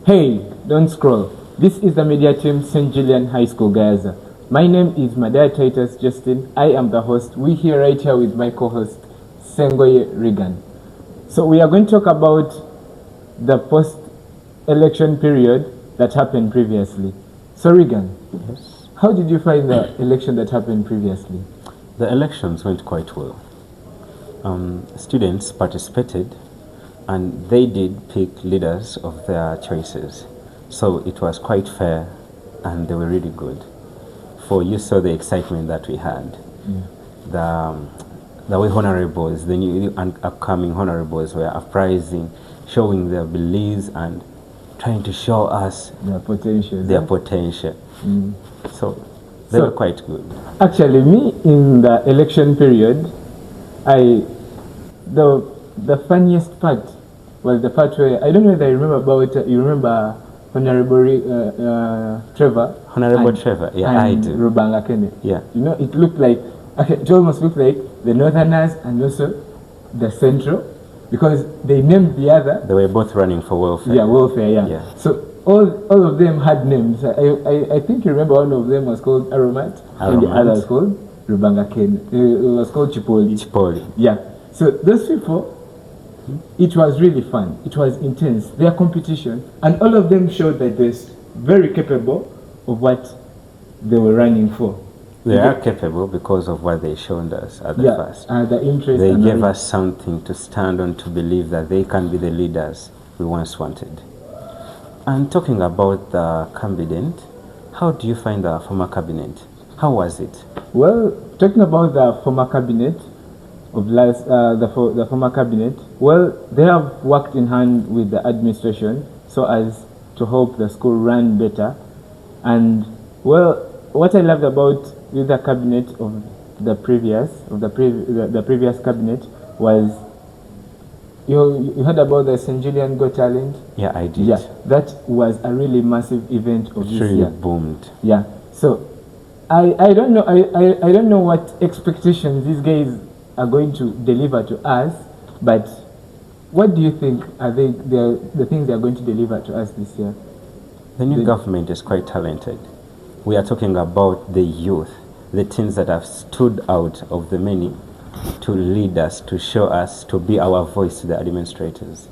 Hey, don't scroll. This is the media team St. Julian High School Gayaza. My name is Madaya Titus Justin. I am the host. We're here right here with my co-host Sengoye Regan. So we are going to talk about the post-election period that happened previously. So Regan, yes. How did you find the election that happened previously? The elections went quite well. Students participated and they did pick leaders of their choices. So it was quite fair and they were really good. For you saw the excitement that we had. The way honorables, the new and upcoming honorables were uprising, showing their beliefs and trying to show us their potential. So they were quite good. Actually, me in the election period, the funniest part was the part where I don't know if I remember about you remember Honorable Trevor. Honorable Trevor, yeah, I do. Rubanga Kene. Yeah. You know, it looked like it almost looked like the Northerners and also the Central, because they named the other. They were both running for welfare. Yeah, welfare. Yeah. So all of them had names. I think you remember one of them was called Aromat. And the other was called Rubanga Kene. It was called Chipoli. Yeah. So those people, it was really fun. It was intense. Their competition, and all of them showed that they're very capable of what they were running for. They are capable because of what they showed us at the first. The interest. They gave us something to stand on, to believe that they can be the leaders we once wanted. And talking about the cabinet, how do you find the former cabinet? How was it? Well, talking about the former cabinet, the former cabinet, well, they have worked in hand with the administration so as to help the school run better. And well, what I loved about with the cabinet of the previous cabinet was you heard about the St. Julian Got Talent. Yeah, I did. Yeah, that was a really massive event of this year. Boomed. Yeah, so I don't know I don't know what expectations these guys are going to deliver to us, but what do you think are the things they are going to deliver to us this year? The new government is quite talented. We are talking about the youth, the teens that have stood out of the many to lead us, to show us, to be our voice to the administrators.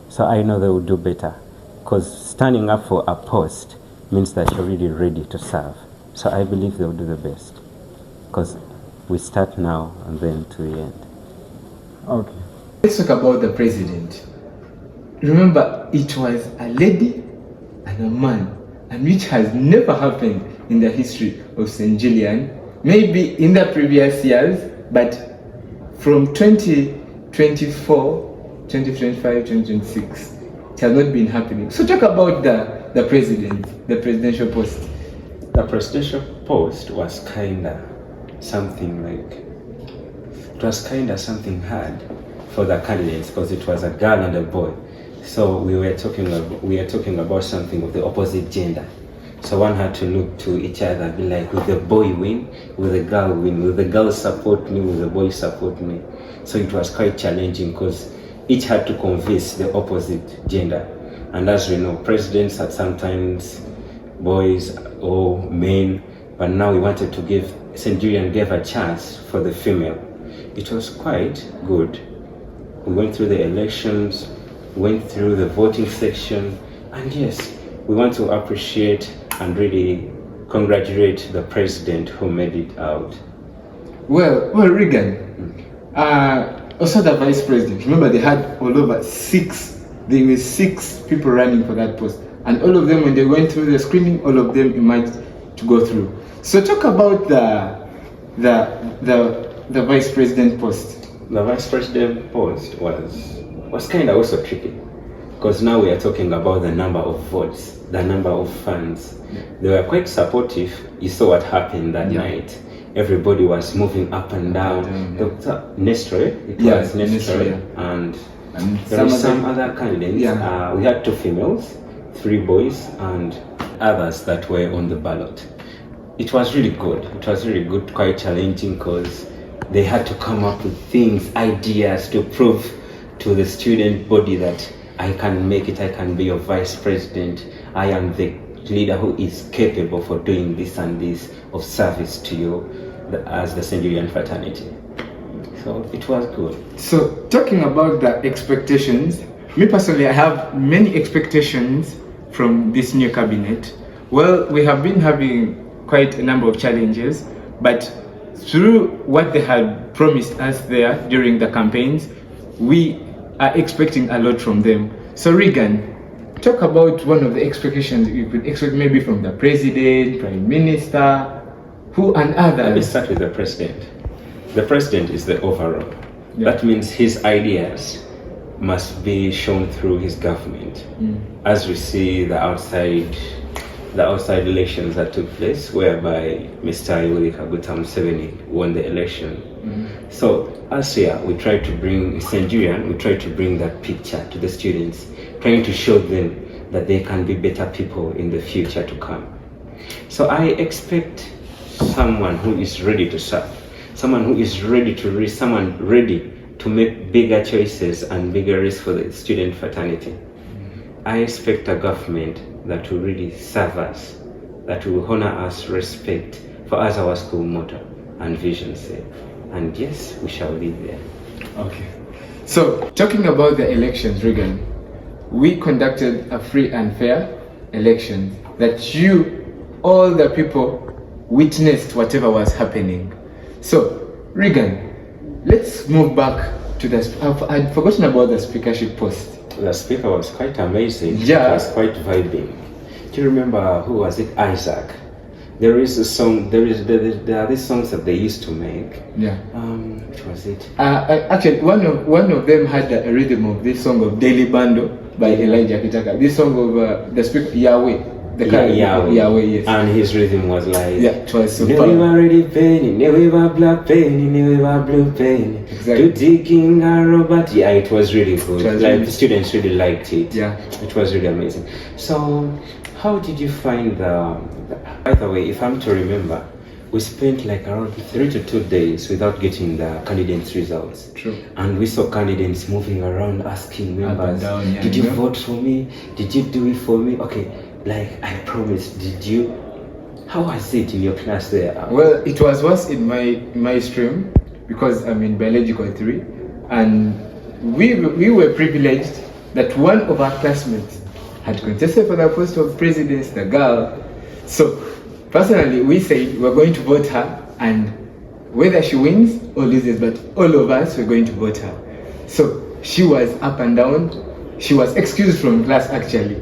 So I know they will do better, because standing up for a post means that you're really ready to serve. So I believe they will do the best, because we start now and then to the end. Okay. Let's talk about the president. Remember, it was a lady and a man, and which has never happened in the history of St. Julian, maybe in the previous years, but from 2024, 2025, 2026, it has not been happening. So talk about the president, the presidential post. The presidential post was kinda something hard for the candidates, because it was a girl and a boy. So we are talking about something of the opposite gender. So one had to look to each other, be like, will the boy win? Will the girl win? Will the girl support me? Will the boy support me? So it was quite challenging, because each had to convince the opposite gender. And as we know, presidents are sometimes boys or men, but now we wanted to give, St. Julian gave a chance for the female. It was quite good. We went through the elections, went through the voting section, and yes, we want to appreciate and really congratulate the president who made it out. Well, Regan, also the vice president, remember they had there were six people running for that post, and all of them, when they went through the screening, all of them emerged to go through. So talk about the vice president post. The vice president post was kind of also tricky, because now we are talking about the number of votes, the number of funds. They were quite supportive. You saw what happened that night. Everybody was moving up and down. Dr. Nestor, and there were some other candidates. We had 2 females, 3 boys, and others that were on the ballot. It was really good. It was really good, quite challenging, because they had to come up with things, ideas to prove to the student body that I can make it, I can be your vice president, I am the leader who is capable for doing this and this of service to you as the Centurion fraternity. So it was good. So talking about the expectations, me personally, I have many expectations from this new cabinet. Well, we have been having quite a number of challenges, but through what they had promised us there during the campaigns, we are expecting a lot from them. So Regan, talk about one of the expectations you could expect maybe from the president, prime minister, who and others. Let me start with the president. The president is the overall. Yeah. That means his ideas must be shown through his government. As we see the outside elections that took place, whereby Mr. Yoweri Kaguta Museveni won the election. So as here, we try to bring Centurion, we try to bring that picture to the students, trying to show them that they can be better people in the future to come. So I expect someone who is ready to serve, someone who is ready to read, someone ready to make bigger choices and bigger risks for the student fraternity. I expect a government that will really serve us, that will honor us, respect, for us our school motto and vision say. And yes, we shall lead there. Okay. So talking about the elections, Regan, we conducted a free and fair election that all the people witnessed whatever was happening. So Regan, let's move back to I'd forgotten about the speakership post. The speaker was quite amazing. Yeah. It was quite vibing. Do you remember, who was it? Isaac. There is a song, there are these songs that they used to make. Yeah. Which was it? Actually, one of them had a rhythm of this song of Daily Bando by Elijah Kitaka. This song of the speaker, Yahweh. Yahweh, yes. And his rhythm was like, yeah, it was so fun. Never ready penny, never black penny, never blue penny. Exactly. To taking a robot. Yeah, it was really good. The students really liked it. Yeah. It was really amazing. So, how did you find by the way, if I'm to remember, we spent like around 3 to 2 days without getting the candidates' results. True. And we saw candidates moving around asking members, down, yeah, did you vote for me? Did you do it for me? Okay. Like I promised, did you? How was it in your class there? Well, it was worse in my stream because I'm in biological 3, and we were privileged that one of our classmates had contested for the post of president, the girl. So personally, we said we're going to vote her, and whether she wins or loses, but all of us were going to vote her. So she was up and down. She was excused from class actually.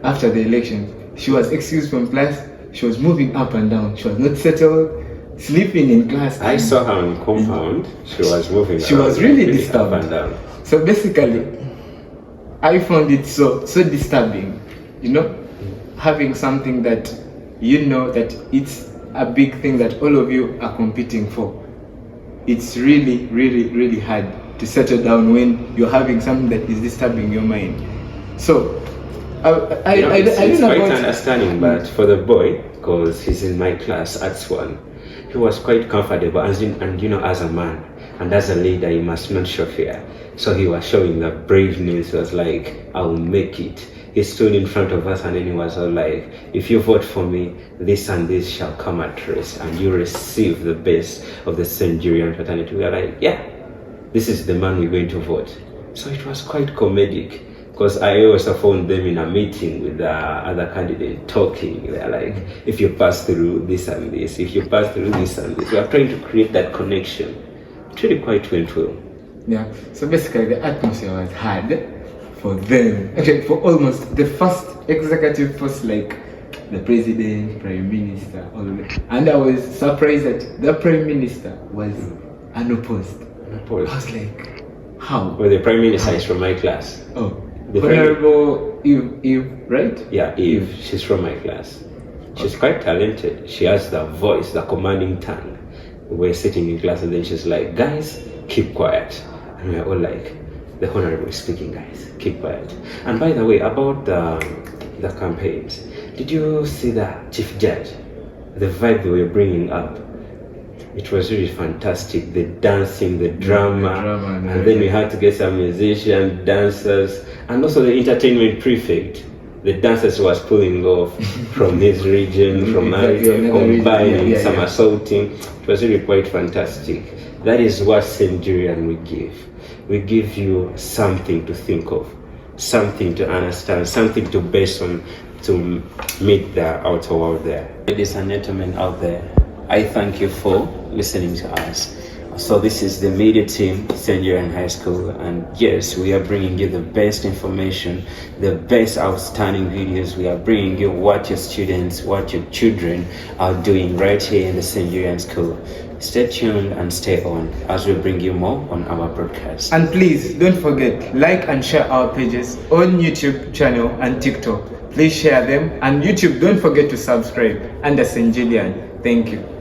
After the election, she was excused from class. She was moving up and down. She was not settled, sleeping in class. I saw her on compound. She was moving. She was really disturbed. Up and down. So basically, I found it so disturbing. Having something that that it's a big thing that all of you are competing for. It's really, really, really hard to settle down when you're having something that is disturbing your mind. So. It's quite understanding, but for the boy, because he's in my class, Arts 1, he was quite comfortable, and as a man and as a leader, you must not show fear. So he was showing the braveness. He was like, I will make it. He stood in front of us, and then he was all like, if you vote for me, this and this shall come at rest, and you receive the best of the Centurion fraternity. We are like, yeah, this is the man we're going to vote. So it was quite comedic. Because I also found them in a meeting with the other candidate talking. They're like, if you pass through this and this, if you pass through this and this. We are trying to create that connection. It really quite went well. Yeah, so basically the atmosphere was hard for them. Actually, for almost the first executive post, like the president, prime minister, all of that. And I was surprised that the prime minister was unopposed. I was like, how? Well, the prime minister is from my class. Oh. Honorable Eve, right? Yeah, Eve. She's from my class. She's quite talented. She has the voice, the commanding tongue. We're sitting in class and then she's like, guys, keep quiet. And we're all like, the Honorable is speaking, guys, keep quiet. And by the way, about the campaigns, did you see the chief judge? The vibe they were bringing up. it was really fantastic. The dancing, the drama, and then we had to get some musicians, dancers, and also the entertainment prefect. The dancers was pulling off from this region, from combining, some assaulting. It was really quite fantastic. That is what St. Julian we give. We give you something to think of, something to understand, something to base on to meet the outer world there. Ladies and gentlemen out there, I thank you for listening to us. So this is the media team, St. Julian High School, and yes, we are bringing you the best information, the best outstanding videos. We are bringing you what your students, what your children are doing right here in the St. Julian School. Stay tuned and stay on as we bring you more on our broadcast. And please don't forget, like and share our pages on YouTube channel and TikTok. Please share them, and YouTube, don't forget to subscribe under St. Julian. Thank you.